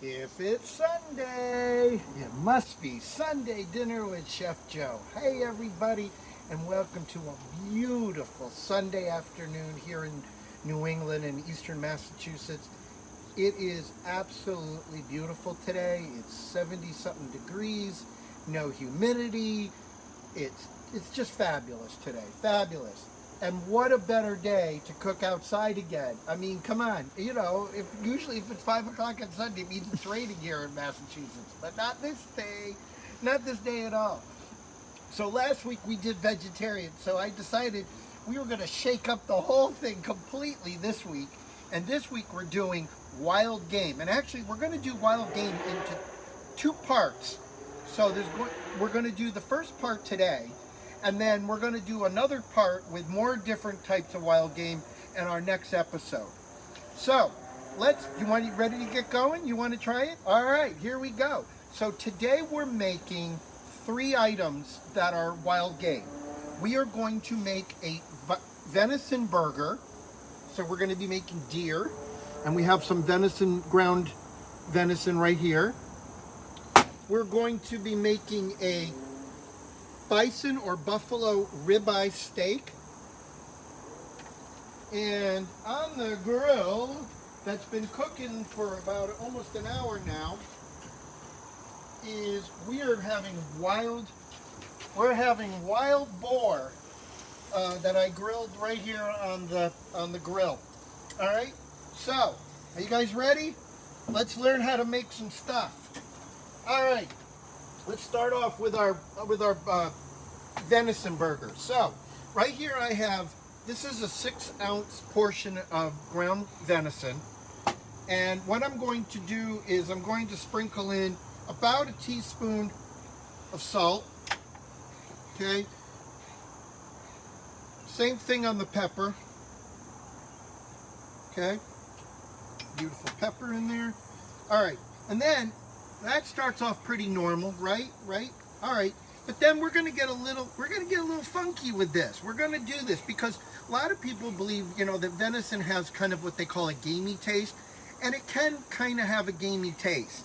If it's Sunday, it must be Sunday dinner with Chef Joe. Hey everybody, and welcome to a beautiful Sunday afternoon here in New England and Eastern Massachusetts. It is absolutely beautiful today. It's 70 something degrees, no humidity. It's just fabulous today, fabulous. And what a better day to cook outside again. I mean, come on, usually if it's 5 o'clock on Sunday, it means it's raining here in Massachusetts, but not this day at all. So last week we did vegetarian, so I decided we were gonna shake up the whole thing completely this week. And this week we're doing wild game. And actually we're gonna do wild game into 2 parts. So we're gonna do the first part today, and then we're going to do another part with more different types of wild game in our next episode. So, you ready to get going? You want to try it? All right, here we go. So today we're making 3 items that are wild game. We are going to make a venison burger. So we're going to be making deer, and we have some ground venison right here. We're going to be making a bison or buffalo ribeye steak, and on the grill that's been cooking for about almost an hour now we're having wild boar that I grilled right here on the grill. All right, so are you guys ready? Let's learn how to make some stuff. All right, let's start off with our venison burger. So right here I have, this is a 6-ounce portion of ground venison, and what I'm going to do is I'm going to sprinkle in about a teaspoon of salt. Okay, same thing on the pepper. Okay, beautiful pepper in there. All right, and then that starts off pretty normal, right? All right, but then we're gonna get a little funky with this. We're gonna do this because a lot of people believe, that venison has kind of what they call a gamey taste, and it can kind of have a gamey taste.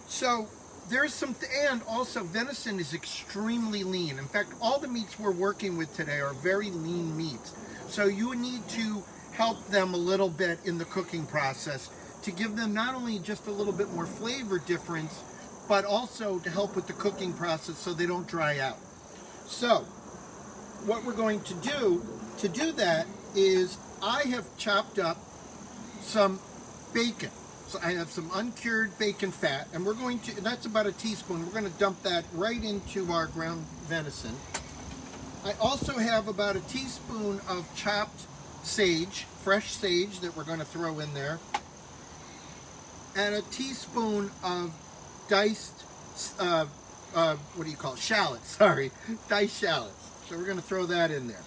So there's and also venison is extremely lean. In fact, all the meats we're working with today are very lean meats. So you need to help them a little bit in the cooking process to give them not only just a little bit more flavor difference, but also to help with the cooking process so they don't dry out. So what we're going to do that is I have chopped up some bacon. So I have some uncured bacon fat, and that's about a teaspoon. We're going to dump that right into our ground venison. I also have about a teaspoon of chopped sage, fresh sage, that we're going to throw in there, and a teaspoon of diced, shallots, diced shallots. So we're going to throw that in there.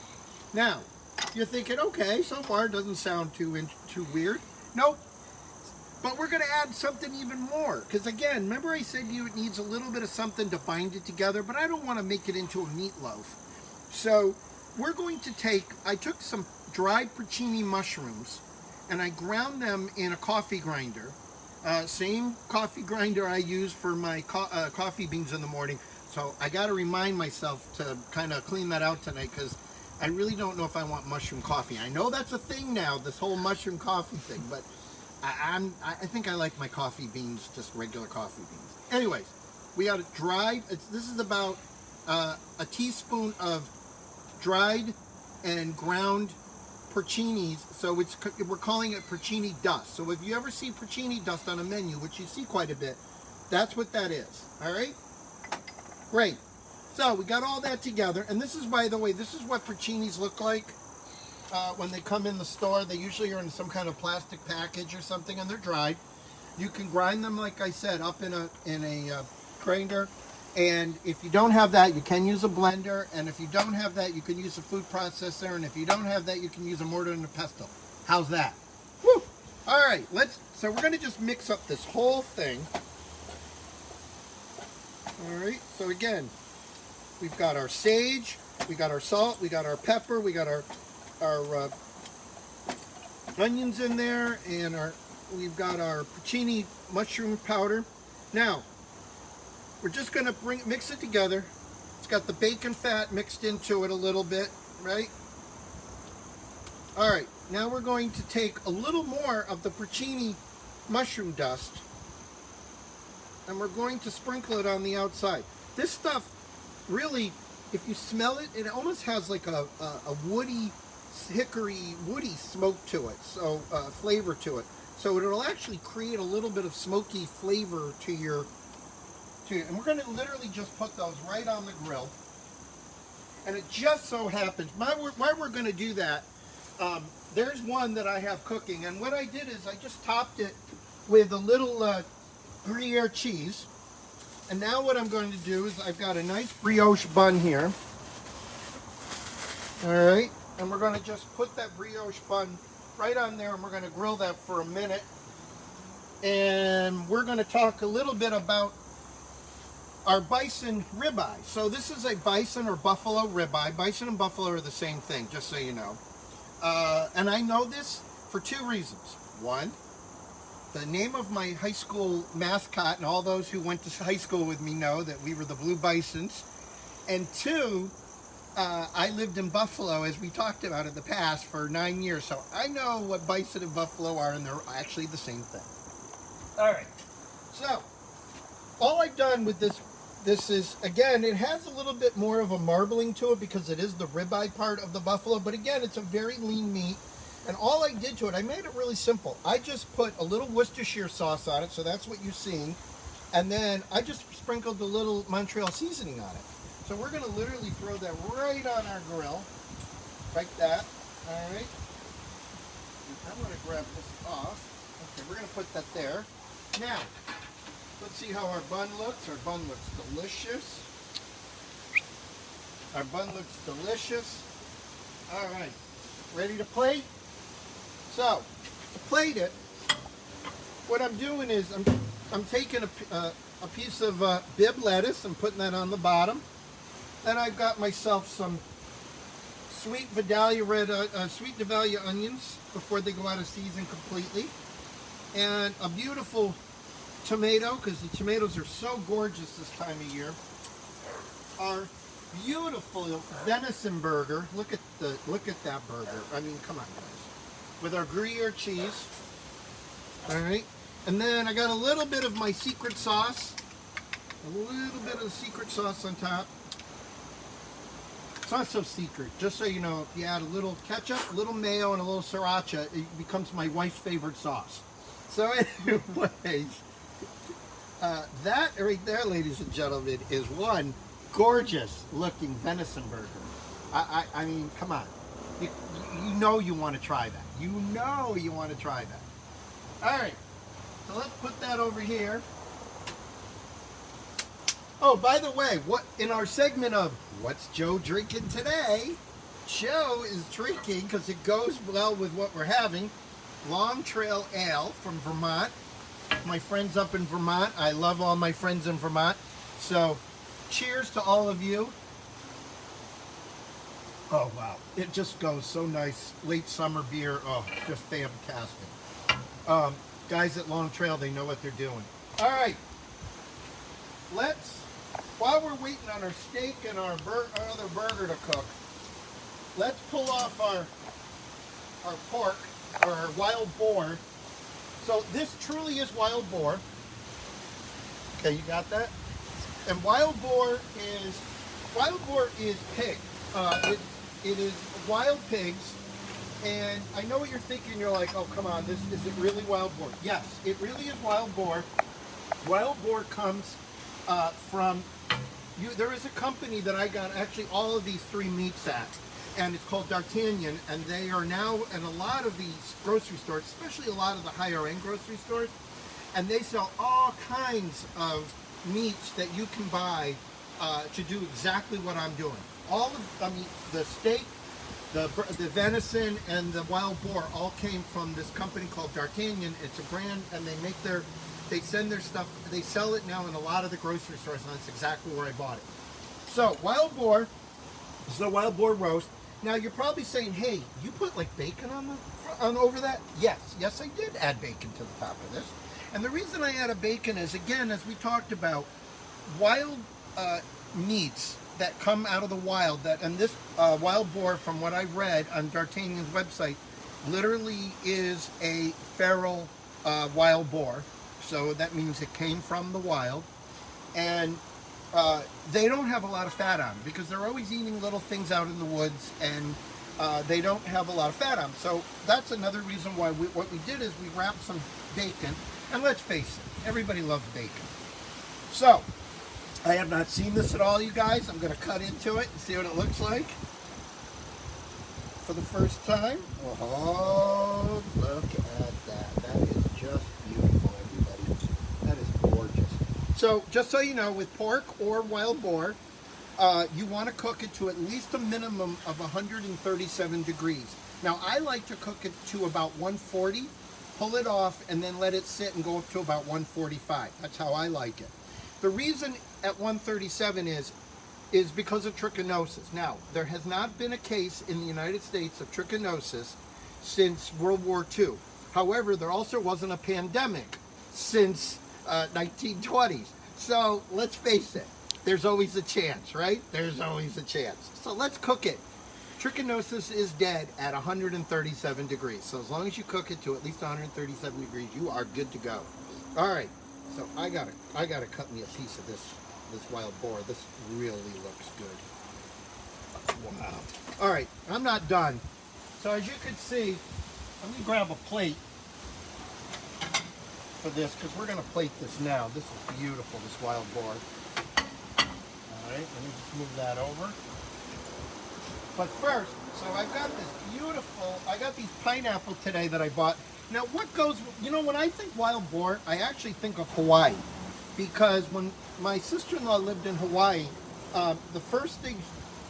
Now, you're thinking, okay, so far it doesn't sound too weird. Nope. But we're going to add something even more. Because again, remember I said it needs a little bit of something to bind it together, but I don't want to make it into a meatloaf. So we're going to I took some dried porcini mushrooms, and I ground them in a coffee grinder. Same coffee grinder I use for my coffee beans in the morning. So I got to remind myself to kind of clean that out tonight, because I really don't know if I want mushroom coffee. I know that's a thing now, this whole mushroom coffee thing, but I think I like my coffee beans, just regular coffee beans. Anyways, we got it dried. This is about a teaspoon of dried and ground porcinis, so we're calling it porcini dust. So if you ever see porcini dust on a menu, which you see quite a bit, that's what that is. All right, great. So we got all that together, and this is, by the way, this is what porcinis look like when they come in the store. They usually are in some kind of plastic package or something, and they're dried. You can grind them, like I said, up in a grinder. And if you don't have that, you can use a blender. And if you don't have that, you can use a food processor. And if you don't have that, you can use a mortar and a pestle. How's that? Woo! All right, so we're going to just mix up this whole thing. All right, so again, we've got our sage, we got our salt, we got our pepper, we got our onions in there, and our We've got our porcini mushroom powder. Now, we're just going to mix it together. It's got the bacon fat mixed into it a little bit, right? All right, now we're going to take a little more of the porcini mushroom dust, and we're going to sprinkle it on the outside. This stuff really, if you smell it, it almost has like a woody, hickory, woody smoke to it, so flavor to it. So it'll actually create a little bit of smoky flavor to your, and we're going to literally just put those right on the grill. And it just so happens, while we're going to do that, there's one that I have cooking, and what I did is I just topped it with a little Gruyere cheese. And now what I'm going to do is I've got a nice brioche bun here. All right, and we're going to just put that brioche bun right on there, and we're going to grill that for a minute. And we're going to talk a little bit about our bison ribeye. So this is a bison or buffalo ribeye. Bison and buffalo are the same thing, just so you know. And I know this for two reasons. One, the name of my high school mascot, and all those who went to high school with me know that we were the Blue Bisons. And two, I lived in Buffalo, as we talked about in the past, for 9 years. So I know what bison and buffalo are, and they're actually the same thing. All right. So all I've done with this is, again, it has a little bit more of a marbling to it because it is the ribeye part of the buffalo. But again, it's a very lean meat. And all I did to it, I made it really simple. I just put a little Worcestershire sauce on it, so that's what you're seeing. And then I just sprinkled a little Montreal seasoning on it. So we're going to literally throw that right on our grill, like that. All right. I'm going to grab this off. Okay, we're going to put that there. Now, let's see how our bun looks. Our bun looks delicious. Our bun looks delicious. All right. Ready to plate? So, to plate it, what I'm doing is I'm taking a piece of Bibb lettuce and putting that on the bottom. Then I've got myself some sweet Vidalia onions before they go out of season completely, and a beautiful tomato, because the tomatoes are so gorgeous this time of year. Our beautiful venison burger. Look at that burger. I mean, come on, guys. With our Gruyere cheese. All right. And then I got a little bit of my secret sauce. A little bit of secret sauce on top. It's not so secret. Just so you know, if you add a little ketchup, a little mayo, and a little sriracha, it becomes my wife's favorite sauce. So anyways, that right there, ladies and gentlemen, is one gorgeous looking venison burger. I mean, come on. You know you want to try that. You know you want to try that. All right, so let's put that over here. Oh, by the way, in our segment of What's Joe Drinking Today? Joe is drinking, because it goes well with what we're having, Long Trail Ale from Vermont. My friends up in Vermont. I love all my friends in Vermont. So, cheers to all of you. Oh, wow. It just goes so nice. Late summer beer. Oh, just fantastic. Guys at Long Trail, they know what they're doing. All right. While we're waiting on our steak and our other burger to cook, let's pull off our pork, or our wild boar. So this truly is wild boar. Okay, you got that? And wild boar is pig. It is wild pigs, and I know what you're thinking. You're like, oh, come on, is it really wild boar? Yes, it really is wild boar. Wild boar comes from, there is a company that I got actually all of these three meats at, and it's called D'Artagnan, and they are now in a lot of these grocery stores, especially a lot of the higher end grocery stores, and they sell all kinds of meats that you can buy to do exactly what I'm doing. The steak, the venison, and the wild boar all came from this company called D'Artagnan. It's a brand, and they send their stuff, they sell it now in a lot of the grocery stores, and that's exactly where I bought it. So, wild boar, this is a wild boar roast. Now you're probably saying, hey, you put like bacon on over that? Yes, I did add bacon to the top of this. And the reason I added bacon is, again, as we talked about, wild meats that come out of the wild, and this wild boar, from what I've read on D'Artagnan's website, literally is a feral wild boar. So that means it came from the wild. And they don't have a lot of fat on them because they're always eating little things out in the woods, and they don't have a lot of fat on them. So that's another reason why what we did is we wrapped some bacon. And let's face it, everybody loves bacon. So, I have not seen this at all, you guys. I'm going to cut into it and see what it looks like for the first time. Oh, look at that. That is just beautiful, everybody. That is gorgeous. So, just so you know, with pork or wild boar, you want to cook it to at least a minimum of 137 degrees. Now, I like to cook it to about 140. Pull it off and then let it sit and go up to about 145. That's how I like it. The reason at 137 is because of trichinosis. Now, there has not been a case in the United States of trichinosis since World War II. However, there also wasn't a pandemic since 1920s. So let's face it, there's always a chance, right? There's always a chance. So let's cook it. Trichinosis is dead at 137 degrees. So as long as you cook it to at least 137 degrees, you are good to go. All right. So I gotta cut me a piece of this wild boar. This really looks good. Wow. All right. I'm not done. So as you can see, let me grab a plate for this because we're gonna plate this now. This is beautiful. This wild boar. All right. Let me just move that over. But first, so I've got this beautiful, I got these pineapple today that I bought. Now what goes, you know, when I think wild boar, I actually think of Hawaii. Because when my sister-in-law lived in Hawaii, the first thing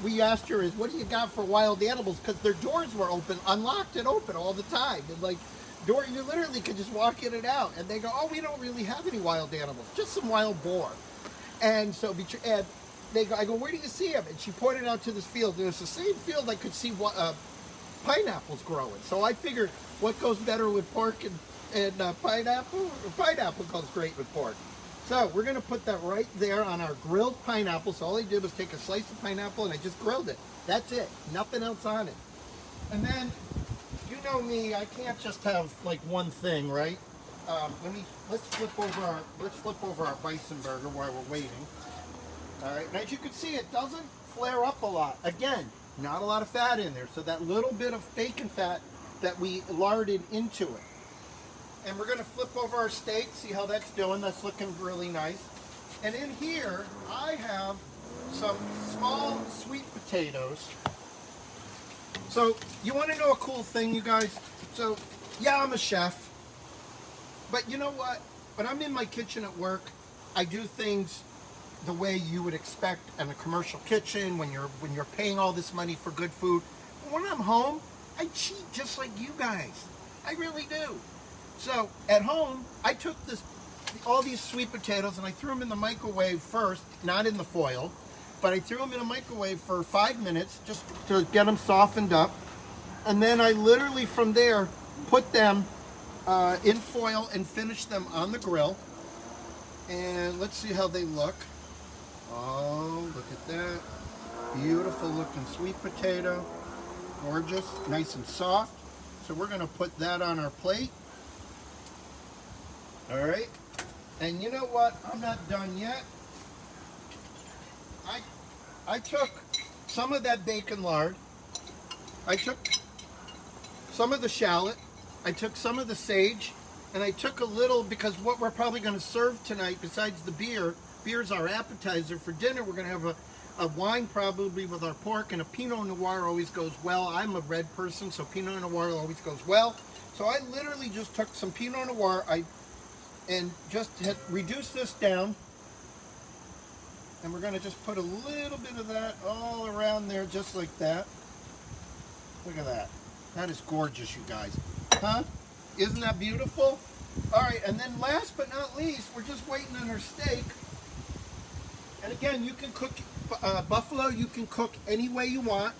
we asked her is, what do you got for wild animals? Because their doors were open, unlocked and open all the time. And like, you literally could just walk in and out. And they go, oh, we don't really have any wild animals, just some wild boar. And so, I go, where do you see them? And she pointed out to this field. It was the same field I could see pineapples growing. So I figured, what goes better with pork and pineapple? Pineapple goes great with pork. So we're going to put that right there on our grilled pineapple. So all I did was take a slice of pineapple and I just grilled it. That's it. Nothing else on it. And then, you know me, I can't just have like one thing, right? Let's flip over our bison burger while we're waiting. All right, and as you can see, it doesn't flare up a lot. Again, not a lot of fat in there, so that little bit of bacon fat that we larded into it. And we're going to flip over our steak, see how that's doing. That's looking really nice. And in here, I have some small sweet potatoes. So, you want to know a cool thing, you guys? So, yeah, I'm a chef. But you know what? When I'm in my kitchen at work, I do things the way you would expect in a commercial kitchen when you're paying all this money for good food. But when I'm home, I cheat just like you guys. I really do. So at home, I took all these sweet potatoes and I threw them in the microwave first, not in the foil, but I threw them in a microwave for 5 minutes just to get them softened up. And then I literally from there put them in foil and finished them on the grill. And let's see how they look. Oh, look at that. Beautiful looking sweet potato. Gorgeous, nice and soft. So we're going to put that on our plate. All right. And you know what? I'm not done yet. I took some of that bacon lard. I took some of the shallot. I took some of the sage. And I took a little, because what we're probably going to serve tonight, besides the beer's our appetizer. For dinner, we're going to have a wine probably with our pork, and a Pinot Noir always goes well. I'm a red person, so Pinot Noir always goes well. So I literally just took some Pinot Noir and just had reduced this down. And we're going to just put a little bit of that all around there, just like that. Look at that. That is gorgeous, you guys. Huh? Isn't that beautiful? All right, and then last but not least, we're just waiting on our steak. And again, you can cook buffalo, you can cook any way you want.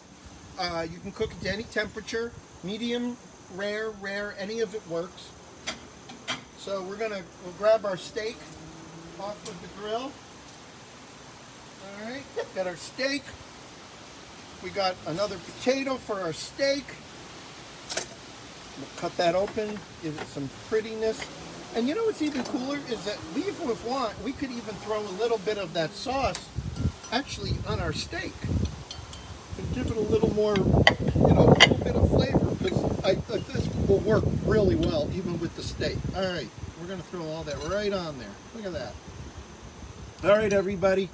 You can cook it to any temperature, medium, rare, any of it works. So we'll grab our steak off of the grill. All right, got our steak. We got another potato for our steak. We'll cut that open, give it some prettiness. And you know what's even cooler is that we could even throw a little bit of that sauce actually on our steak and give it a little more, a little bit of flavor, because this will work really well even with the steak. All right, we're gonna throw all that right on there. Look at that. All right, everybody.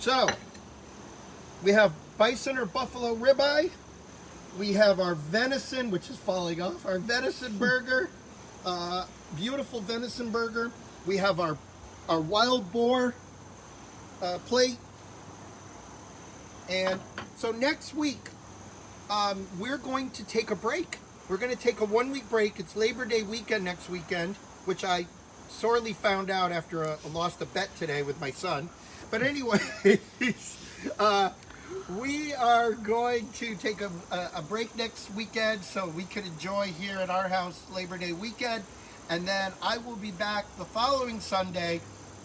So we have bison or buffalo ribeye. We have our venison, which is falling off, our venison burger, beautiful venison burger. We have our wild boar plate. And so next week, we're going to take a break. We're going to take a 1-week break. It's Labor Day weekend next weekend, which I sorely found out after I lost a bet today with my son. But anyways, we are going to take a break next weekend so we can enjoy here at our house Labor Day weekend. And then I will be back the following Sunday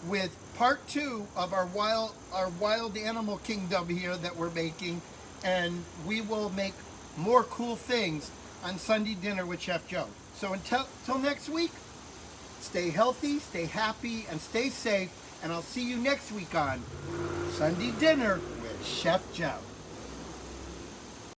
with part 2 of our wild animal kingdom here that we're making. And we will make more cool things on Sunday dinner with Chef Joe. So until next week, stay healthy, stay happy, and stay safe. And I'll see you next week on Sunday Dinner with Chef Joe.